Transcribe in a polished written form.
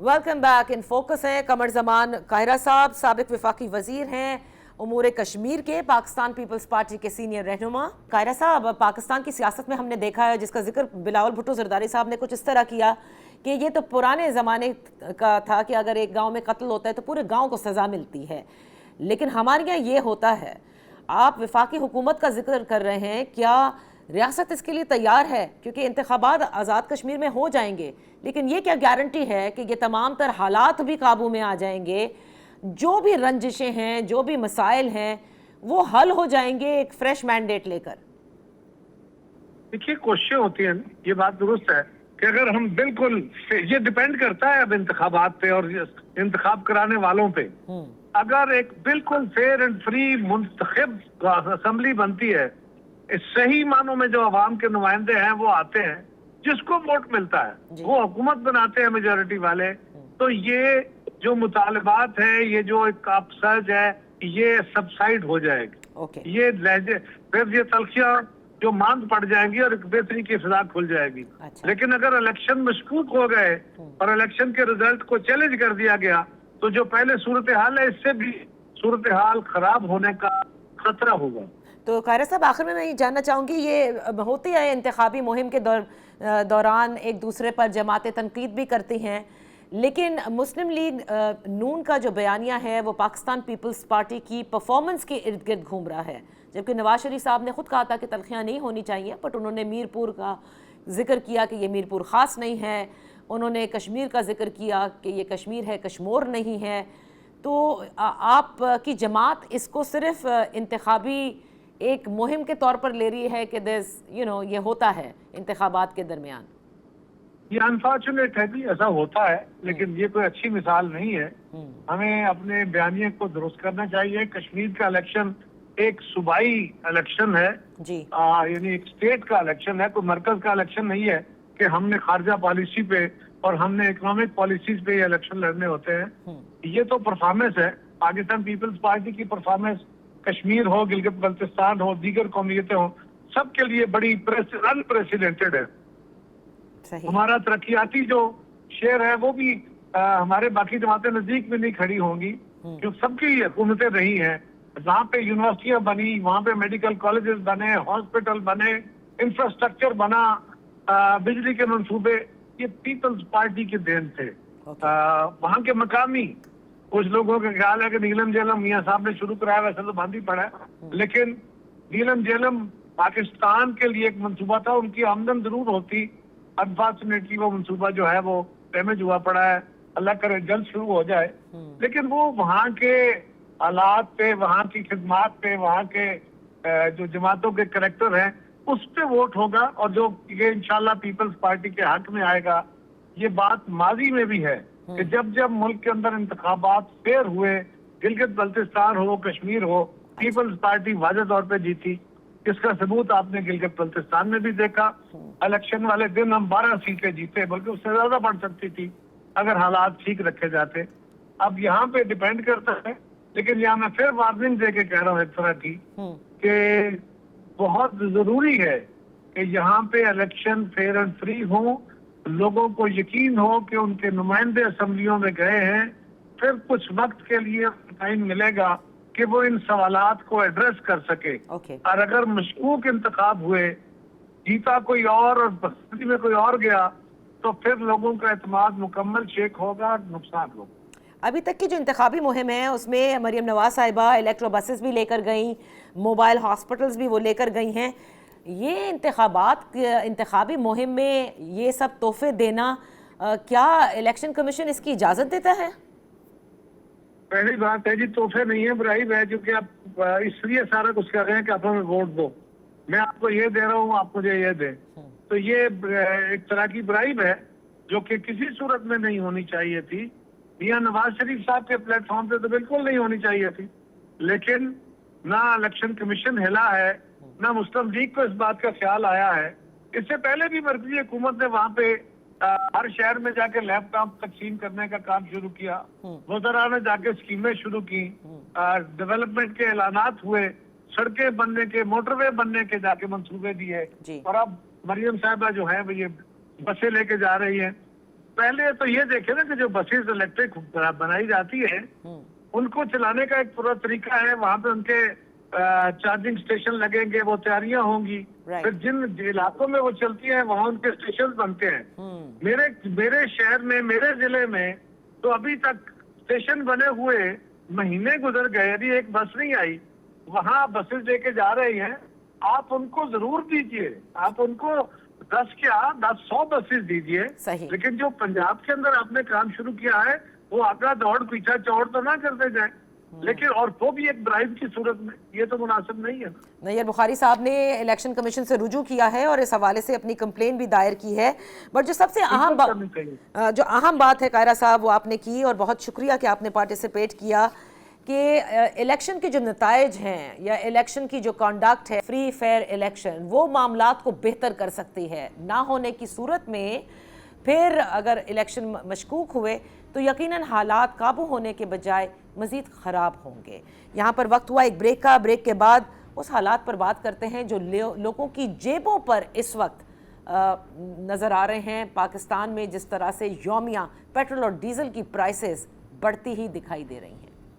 Welcome back. In focus हैं कमर Zaman Cairo साहब, साबिक वफाकी वजीर हैं उमूर कश्मीर के, पाकिस्तान पीपल्स पार्टी के सीनियर रहनुमा। काहिरा साहब, पाकिस्तान की सियासत में हमने देखा है, जिसका जिक्र बिलावल भुट्टो जरदारी साहब ने कुछ इस तरह किया कि ये तो पुराने ज़माने का था कि अगर एक गांव में कत्ल होता है तो पूरे गांव को सज़ा मिलती है, लेकिन हमारे यहाँ ये होता है। आप वफाकी हुकूमत का जिक्र कर रहे हैं, क्या रियासत इसके लिए तैयार है? क्योंकि इंतखाबात आज़ाद कश्मीर में हो जाएंगे, लेकिन ये क्या गारंटी है कि ये तमाम तर हालात भी काबू में आ जाएंगे, जो भी रंजिशें हैं, जो भी मसाइल हैं, वो हल हो जाएंगे एक फ्रेश मैंडेट लेकर? देखिए, कोशिशें होती हैं, ये बात दुरुस्त है कि अगर हम बिल्कुल, ये डिपेंड करता है अब इंतखाबात पे और इंतखाब कराने वालों पे। अगर एक बिल्कुल फेयर एंड फ्री मुंतखब असेंबली बनती है, इस सही मानों में जो अवाम के नुमाइंदे हैं वो आते हैं, जिसको वोट मिलता है वो हुकूमत बनाते हैं मेजोरिटी वाले, तो ये जो मुतालबात है, ये जो एक अपसर्ज है, ये सबसाइड हो जाएगी। ये फिर ये तलखियां जो मांग पड़ जाएंगी और एक बेहतरी की फिजा खुल जाएगी। लेकिन अगर इलेक्शन मशकूक हो गए और इलेक्शन के रिजल्ट को चैलेंज कर दिया गया, तो जो पहले सूरत हाल है, इससे भी सूरत हाल खराब होने का खतरा होगा। तो कायरा साहब, आखिर में मैं ये जानना चाहूँगी, ये होती है इंतखाबी मुहिम के दौरान एक दूसरे पर जमातें तनकीद भी करती हैं, लेकिन मुस्लिम लीग नून का जो बयानिया है वो पाकिस्तान पीपल्स पार्टी की परफॉर्मेंस के इर्द गिर्द घूम रहा है। जबकि नवाज शरीफ साहब ने खुद कहा था कि तलखियाँ नहीं होनी चाहिए, बट उन्होंने मीरपुर का जिक्र किया कि ये मीरपुर ख़ास नहीं है, उन्होंने कश्मीर का जिक्र किया कि ये कश्मीर है, कश्मोर नहीं है। तो आपकी जमात इसको सिर्फ इंतखाबी एक मुहिम के तौर पर ले रही है कि ये होता है इंतखाबात के दरमियान? ये अनफॉर्चुनेट है कि ऐसा होता है, लेकिन ये कोई अच्छी मिसाल नहीं है। हमें अपने बयानिए को दुरुस्त करना चाहिए। कश्मीर का इलेक्शन एक सूबाई इलेक्शन है जी, यानी एक स्टेट का इलेक्शन है, कोई मरकज का इलेक्शन नहीं है कि हमने खारजा पॉलिसी पे और हमने इकोनॉमिक पॉलिसीज पे ये इलेक्शन लड़ने होते हैं। ये तो परफॉर्मेंस है। पाकिस्तान पीपल्स पार्टी की परफॉर्मेंस कश्मीर हो, गिलगित बल्तिस्तान हो, दीगर कौमियतें हो, सबके लिए बड़ी अनप्रेसिडेंटेड है। हमारा तरक्याती जो शेयर है वो भी हमारे बाकी जमातें नजदीक में नहीं खड़ी होंगी, क्योंकि सबकी हुकूमतें रही हैं। जहाँ पे यूनिवर्सिटियां बनी, वहाँ पे मेडिकल कॉलेजेस बने, हॉस्पिटल बने, इंफ्रास्ट्रक्चर बना, बिजली के मंसूबे, ये पीपल्स पार्टी के देन थे। वहाँ के मकामी कुछ लोगों का ख्याल है कि नीलम जेलम मियाँ साहब ने शुरू कराया, वैसे तो बंद ही पड़ा है, लेकिन नीलम जेलम पाकिस्तान के लिए एक मंसूबा था, उनकी आमदन जरूर होती। अनफॉर्चुनेटली वो मंसूबा जो है वो डैमेज हुआ पड़ा है, अल्लाह करे जल्द शुरू हो जाए। लेकिन वो वहाँ के हालात पे, वहाँ की खिदमात पे, वहाँ के जो जमातों के करैक्टर हैं उस पे वोट होगा, और जो ये इंशाल्लाह पीपल्स पार्टी के हक में आएगा। ये बात माजी में भी है कि जब जब मुल्क के अंदर इंतखाबात फेयर हुए, गिलगित बल्तिस्तान हो, कश्मीर हो, पीपल्स पार्टी वाज़ेह तौर पे जीती। इसका सबूत आपने गिलगित बल्तिस्तान में भी देखा। इलेक्शन वाले दिन हम 12 सीटें जीते, बल्कि उससे ज्यादा बढ़ सकती थी अगर हालात ठीक रखे जाते। अब यहाँ पे डिपेंड करता है, लेकिन यहाँ मैं फिर वार्निंग दे के कह रहा हूँ एक तरह की कि बहुत जरूरी है कि यहाँ पे इलेक्शन फेयर एंड फ्री हो, लोगों को यकीन हो कि उनके नुमाइंदे असेंबलियों में गए हैं, फिर कुछ वक्त के लिए टाइम मिलेगा कि वो इन सवालात को एड्रेस कर सके। और अगर मशकूक इंतखाब हुए, जीता कोई और बस्ती में कोई और गया, तो फिर लोगों का एतमाद मुकम्मल शेक होगा, नुकसान होगा। अभी तक की जो इंतखाबी मुहिम है उसमें मरियम नवाज साहिबा इलेक्ट्रो बसेस भी लेकर गई, मोबाइल हॉस्पिटल्स भी वो लेकर गई हैं। ये इंतखाबी मुहिम में ये सब तोहफे देना, क्या इलेक्शन कमीशन इसकी इजाजत देता है? पहली बात है जी, तोहफे नहीं है, ब्राइब है, क्योंकि आप इसलिए सारा कुछ कर रहे हैं कि आप हमें वोट दो, मैं आपको ये दे रहा हूँ, आप मुझे ये दे। तो ये एक तरह की ब्राइब है जो कि किसी सूरत में नहीं होनी चाहिए थी। मियां नवाज शरीफ साहब के प्लेटफॉर्म पे तो बिल्कुल नहीं होनी चाहिए थी, लेकिन ना इलेक्शन कमीशन हिला है, ना मुस्लिम लीग को इस बात का ख्याल आया है। इससे पहले भी मरकजी हुकूमत ने वहाँ पे हर शहर में जाके लैपटॉप तकसीम करने का काम शुरू किया, वज़रा ने जाके स्कीमें शुरू की, डेवलपमेंट के ऐलानात हुए, सड़कें बनने के, मोटरवे बनने के जाके मंसूबे दिए, और अब मरियम साहिबा जो है वो ये बसें लेके जा रही है। पहले तो ये देखे ना कि जो बसेस इलेक्ट्रिक बनाई जाती है उनको चलाने का एक पूरा तरीका है, वहां पे उनके चार्जिंग स्टेशन लगेंगे, वो तैयारियां होंगी। Right. फिर जिन इलाकों में वो चलती हैं वहां उनके स्टेशन बनते हैं। मेरे शहर में, मेरे जिले में तो अभी तक स्टेशन बने हुए महीने गुजर गए, अभी एक बस नहीं आई। वहां बसेस लेके जा रही हैं, आप उनको जरूर दीजिए, आप उनको 10 क्या 100 बसेस दीजिए। सही। लेकिन जो पंजाब के अंदर आपने काम शुरू किया है वो आका दौड़ पीछा चौड़ तो ना करते जाए, लेकिन और वो भी एक ब्राइब की सूरत में, ये तो मुनासिब नहीं है। नैयर बुखारी साहब ने इलेक्शन कमीशन से रुजू किया है और इस हवाले से अपनी कंप्लेन भी दायर की है। बट जो सबसे अहम बात है कायरा साहब वो आपने की, और बहुत शुक्रिया कि आपने पार्टिसिपेट किया, कि इलेक्शन के जो नताइज हैं या इलेक्शन की जो कंडक्ट है, फ्री फेयर इलेक्शन, वो मामलात को बेहतर कर सकती है। ना होने की सूरत में फिर अगर इलेक्शन मशकूक हुए तो यकीनन हालात काबू होने के बजाय मज़ीद ख़राब होंगे। यहाँ पर वक्त हुआ एक ब्रेक का। ब्रेक के बाद उस हालात पर बात करते हैं जो लोगों की जेबों पर इस वक्त नज़र आ रहे हैं। पाकिस्तान में जिस तरह से यौमिया पेट्रोल और डीजल की प्राइसेस बढ़ती ही दिखाई दे रही हैं।